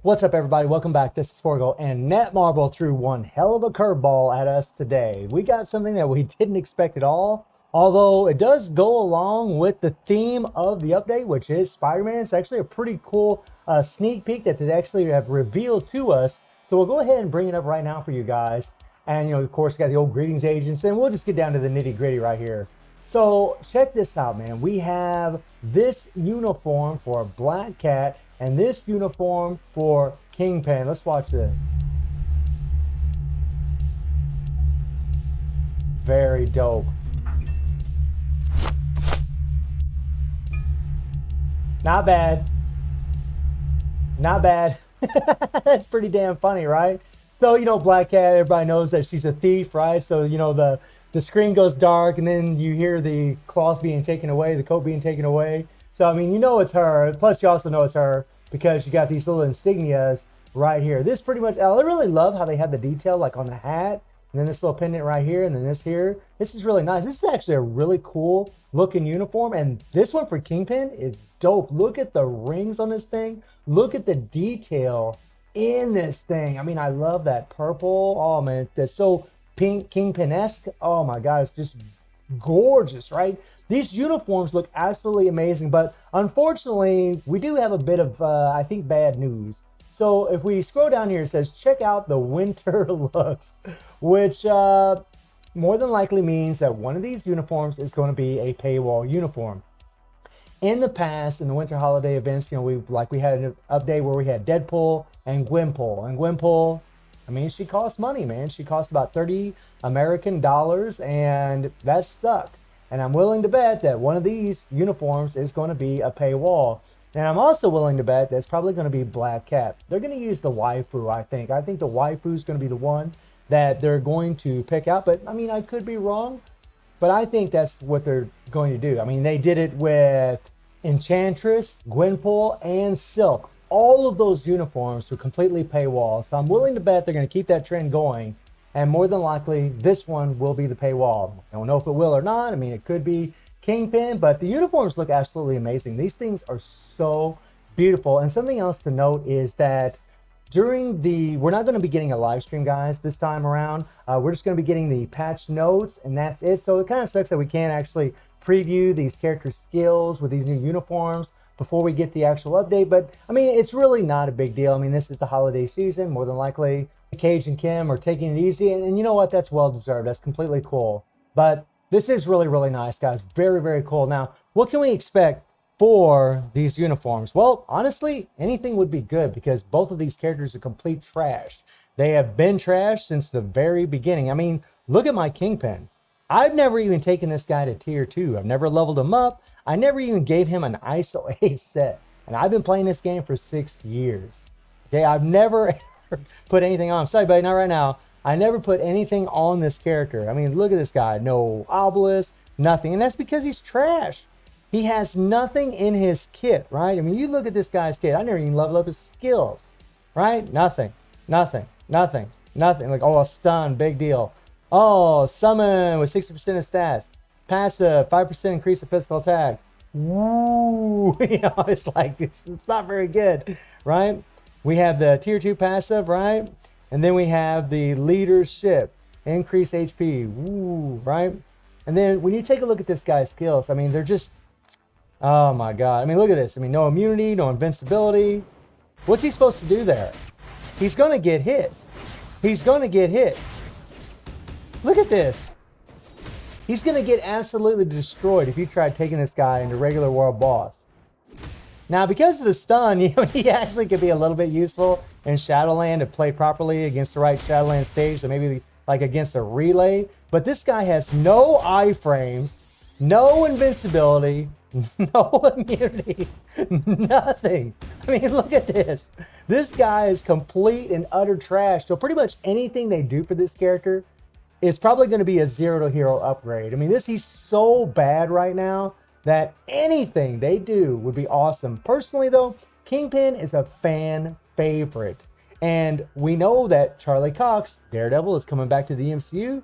What's up, everybody? Welcome back. This is Forgo, and Netmarble threw one hell of a curveball at us today. We got something that we didn't expect at all, although it does go along with the theme of the update, which is Spider-Man. It's actually a pretty cool sneak peek that they actually have revealed to us. So we'll go ahead and bring it up right now for you guys. And, of course, we got the old greetings agents, and we'll just get down to the nitty gritty right here. So check this out, man. We have this uniform for Black Cat and this uniform for Kingpin. Let's watch this. Very dope. Not bad. Not bad. That's pretty damn funny, right? So, Black Cat, everybody knows that she's a thief, right? So, the screen goes dark and then you hear the cloth being taken away, the coat being taken away. So, I mean, it's her. Plus, you also know it's her because you got these little insignias right here. This pretty much, I really love how they have the detail like on the hat. And then this little pendant right here. And then this here. This is really nice. This is actually a really cool looking uniform. And this one for Kingpin is dope. Look at the rings on this thing. Look at the detail in this thing. I mean, I love that purple. Oh, man. That's so pink, Kingpin-esque. Oh, my God. It's just gorgeous, right? These uniforms look absolutely amazing, but unfortunately, we do have a bit of, I think, bad news. So if we scroll down here, it says, check out the winter looks, which more than likely means that one of these uniforms is going to be a paywall uniform. In the past, in the winter holiday events, we had an update where we had Deadpool and Gwenpool. And Gwenpool, I mean, she cost money, man. She cost about 30 American dollars, and that sucked. And I'm willing to bet that one of these uniforms is going to be a paywall. And I'm also willing to bet that it's probably going to be Black Cat. They're going to use the waifu, I think. I think the waifu is going to be the one that they're going to pick out. But, I mean, I could be wrong. But I think that's what they're going to do. I mean, they did it with Enchantress, Gwenpool, and Silk. All of those uniforms were completely paywall. So I'm willing to bet they're going to keep that trend going. And more than likely, this one will be the paywall. I don't know if it will or not. I mean, it could be Kingpin, but the uniforms look absolutely amazing. These things are so beautiful. And something else to note is that we're not going to be getting a live stream, guys, this time around. We're just going to be getting the patch notes, and that's it. So it kind of sucks that we can't actually preview these character skills with these new uniforms before we get the actual update. But, I mean, it's really not a big deal. I mean, this is the holiday season. More than likely, Cage and Kim are taking it easy, and you know what? That's well deserved. That's completely cool. But this is really, really nice, guys. Very, very cool. Now, what can we expect for these uniforms? Well, honestly, anything would be good because both of these characters are complete trash. They have been trash since the very beginning. I mean, look at my Kingpin. I've never even taken this guy to tier 2. I've never leveled him up. I never even gave him an ISO 8 set. And I've been playing this game for 6 years. Okay, I've never put anything on. Sorry, buddy, not right now. I never put anything on this character. I mean, look at this guy. No obelisk, nothing. And that's because he's trash. He has nothing in his kit, right? I mean, you look at this guy's kit. I never even leveled up his skills, right? Nothing, nothing, nothing, nothing. Like, oh, a stun, big deal. Oh, summon with 60% of stats. Passive, 5% increase of physical attack. Woo! It's like, it's not very good, right? We have the tier 2 passive, right? And then we have the leadership, increase HP, woo, right? And then when you take a look at this guy's skills, I mean, they're just, oh my God. I mean, look at this. I mean, no immunity, no invincibility. What's he supposed to do there? He's going to get hit. He's going to get hit. Look at this. He's going to get absolutely destroyed if you try taking this guy into regular world boss. Now, because of the stun, he actually could be a little bit useful in Shadowland to play properly against the right Shadowland stage, or maybe like against a relay. But this guy has no iframes, no invincibility, no immunity, nothing. I mean, look at this. This guy is complete and utter trash. So pretty much anything they do for this character is probably going to be a 0 to hero upgrade. I mean, he's so bad right now that anything they do would be awesome. Personally, though, Kingpin is a fan favorite. And we know that Charlie Cox, Daredevil, is coming back to the MCU.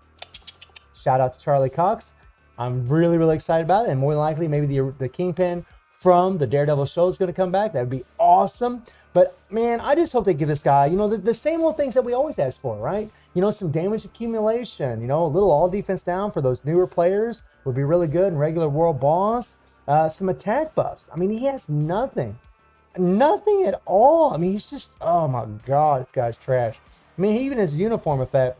Shout out to Charlie Cox. I'm really, really excited about it. And more than likely, maybe the Kingpin from the Daredevil show is going to come back. That would be awesome. But man, I just hope they give this guy, the same old things that we always ask for, right? Some damage accumulation, a little all defense down for those newer players would be really good in regular world boss. Some attack buffs. I mean, he has nothing. Nothing at all. I mean, he's just, oh my God, this guy's trash. I mean, even his uniform effect.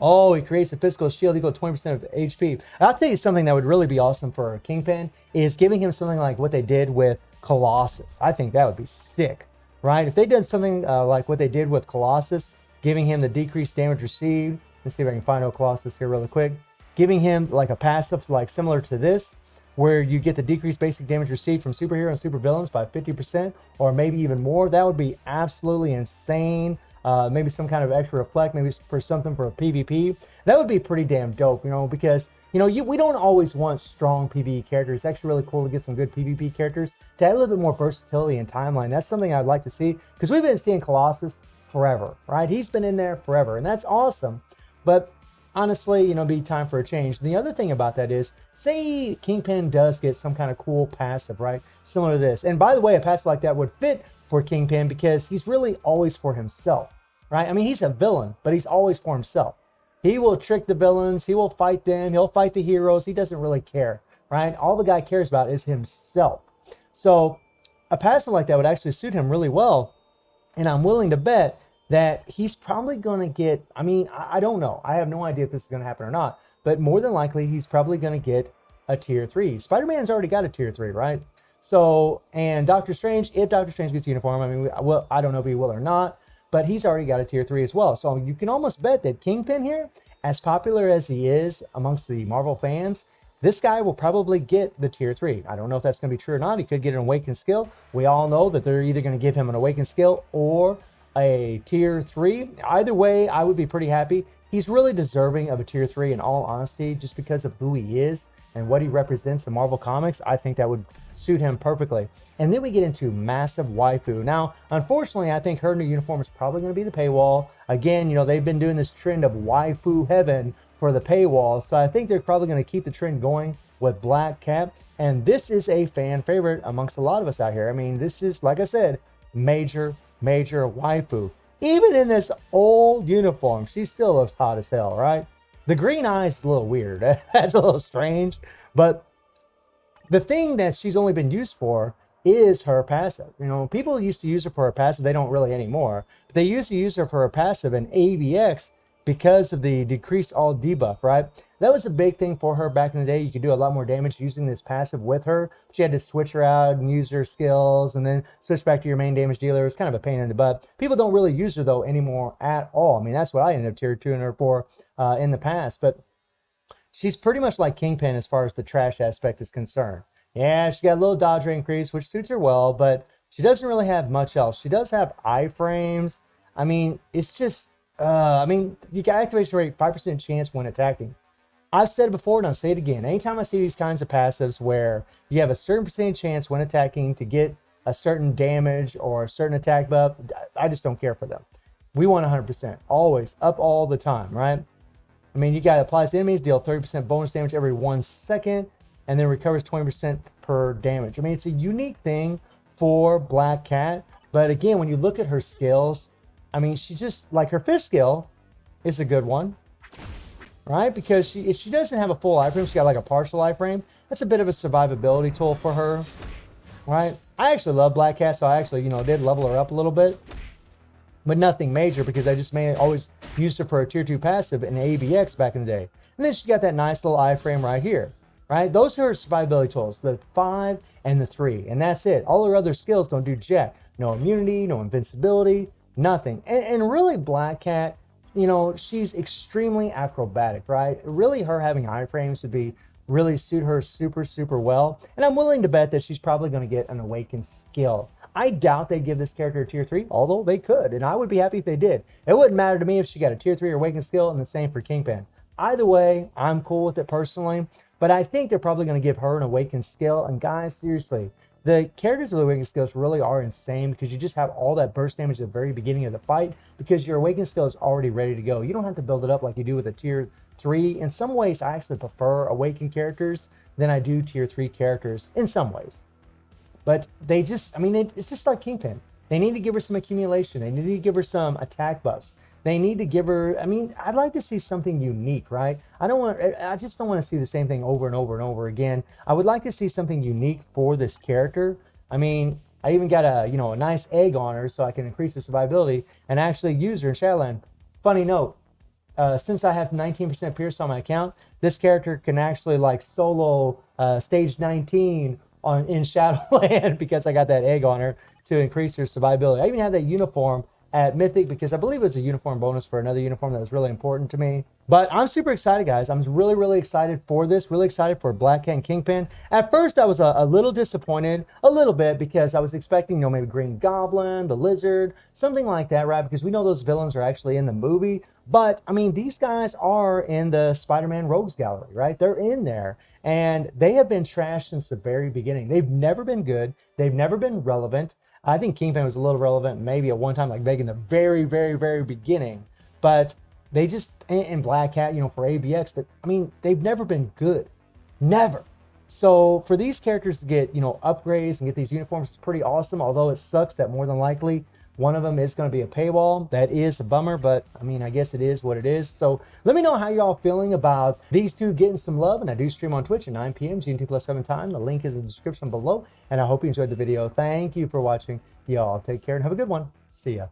Oh, he creates a physical shield equal to 20% of HP. I'll tell you something that would really be awesome for Kingpin is giving him something like what they did with Colossus. I think that would be sick, right? If they did something like what they did with Colossus, giving him the decreased damage received. Let's see if I can find Colossus here really quick. Giving him like a passive like similar to this, where you get the decreased basic damage received from superhero and supervillains by 50% or maybe even more. That would be absolutely insane. Maybe some kind of extra reflect, maybe for something for a PvP. That would be pretty damn dope, because, we don't always want strong PvE characters. It's actually really cool to get some good PvP characters to add a little bit more versatility and timeline. That's something I'd like to see because we've been seeing Colossus forever, right? He's been in there forever and that's awesome. But honestly, be time for a change. The other thing about that is, say Kingpin does get some kind of cool passive, right? Similar to this. And by the way, a passive like that would fit for Kingpin because he's really always for himself, right? I mean, he's a villain, but he's always for himself. He will trick the villains. He will fight them. He'll fight the heroes. He doesn't really care, right? All the guy cares about is himself. So a passive like that would actually suit him really well. And I'm willing to bet that he's probably going to get, I don't know. I have no idea if this is going to happen or not. But more than likely, he's probably going to get a tier 3. Spider-Man's already got a tier 3, right? So, and Doctor Strange, if Doctor Strange gets a uniform, well, I don't know if he will or not. But he's already got a tier 3 as well. So you can almost bet that Kingpin here, as popular as he is amongst the Marvel fans, this guy will probably get the tier 3. I don't know if that's going to be true or not. He could get an awakened skill. We all know that they're either going to give him an awakened skill or a tier 3. Either way, I would be pretty happy. He's really deserving of a tier 3 in all honesty, just because of who he is and what he represents in Marvel Comics. I think that would suit him perfectly. And then we get into massive waifu. Now, unfortunately, I think her new uniform is probably going to be the paywall. Again, they've been doing this trend of waifu heaven for the paywall. So I think they're probably going to keep the trend going with Black Cat. And this is a fan favorite amongst a lot of us out here. I mean, this is, like I said, major waifu. Even in this old uniform, she still looks hot as hell, right? The green eyes is a little weird. That's a little strange. But the thing that she's only been used for is her passive. People used to use her for her passive. They don't really anymore. But they used to use her for her passive in AVX because of the decreased all debuff, right? That was a big thing for her back in the day. You could do a lot more damage using this passive with her. She had to switch her out and use her skills and then switch back to your main damage dealer. It's kind of a pain in the butt. People don't really use her, though, anymore at all. I mean, that's what I ended up tier 2 in her for in the past. But she's pretty much like Kingpin as far as the trash aspect is concerned. Yeah, she got a little dodge rate increase, which suits her well, but she doesn't really have much else. She does have iframes. I mean, it's just, you got activation rate 5% chance when attacking. I've said it before and I'll say it again. Anytime I see these kinds of passives where you have a certain percentage chance when attacking to get a certain damage or a certain attack buff, I just don't care for them. We want 100%, always, up all the time, right? I mean, you got applies to enemies, deal 30% bonus damage every 1 second, and then recovers 20% per damage. I mean, it's a unique thing for Black Cat. But again, when you look at her skills, I mean, she just, like her fifth skill is a good one, right? Because if she doesn't have a full iframe, she got like a partial iframe. That's a bit of a survivability tool for her, right? I actually love Black Cat, so I actually, did level her up a little bit. But nothing major because I just always used her for a tier 2 passive in ABX back in the day. And then she got that nice little iframe right here, right? Those are her survivability tools, the 5 and the 3. And that's it. All her other skills don't do jack. No immunity, no invincibility, nothing. And really, Black Cat, she's extremely acrobatic, right? Really, her having iframes would really suit her super well. And I'm willing to bet that she's probably going to get an awakened skill. I doubt they give this character a tier 3, although they could, and I would be happy if they did. It wouldn't matter to me if she got a tier 3 or awakened skill, and the same for Kingpin. Either way, I'm cool with it personally, but I think they're probably going to give her an awakened skill. And guys, seriously, the characters with awakened skills really are insane because you just have all that burst damage at the very beginning of the fight because your awakened skill is already ready to go. You don't have to build it up like you do with a tier 3. In some ways, I actually prefer awakened characters than I do tier 3 characters in some ways. But they just, it's just like Kingpin. They need to give her some accumulation. They need to give her some attack buffs. They need to give her, I mean, I'd like to see something unique, right? I just don't want to see the same thing over and over and over again. I would like to see something unique for this character. I mean, I even got a, a nice egg on her so I can increase her survivability and actually use her in Shadowland. Funny note, since I have 19% Pierce on my account, this character can actually like solo stage 19 in Shadowland because I got that egg on her to increase her survivability. I even had that uniform at Mythic because I believe it was a uniform bonus for another uniform that was really important to me. But I'm super excited, guys. I'm really, really excited for this. Really excited for Black Cat and Kingpin. At first, I was a little disappointed, a little bit, because I was expecting, maybe Green Goblin, the Lizard, something like that, right? Because we know those villains are actually in the movie. But, I mean, these guys are in the Spider-Man Rogues Gallery, right? They're in there. And they have been trashed since the very beginning. They've never been good. They've never been relevant. I think Kingpin was a little relevant maybe at one time, like back in the very, very, very beginning. But they just, and Black Cat, for ABX, but I mean, they've never been good. Never. So for these characters to get, upgrades and get these uniforms is pretty awesome. Although it sucks that more than likely one of them is going to be a paywall. That is a bummer, but I mean, I guess it is what it is. So let me know how y'all feeling about these two getting some love. And I do stream on Twitch at 9 p.m. GMT+7 time. The link is in the description below. And I hope you enjoyed the video. Thank you for watching. Y'all take care and have a good one. See ya.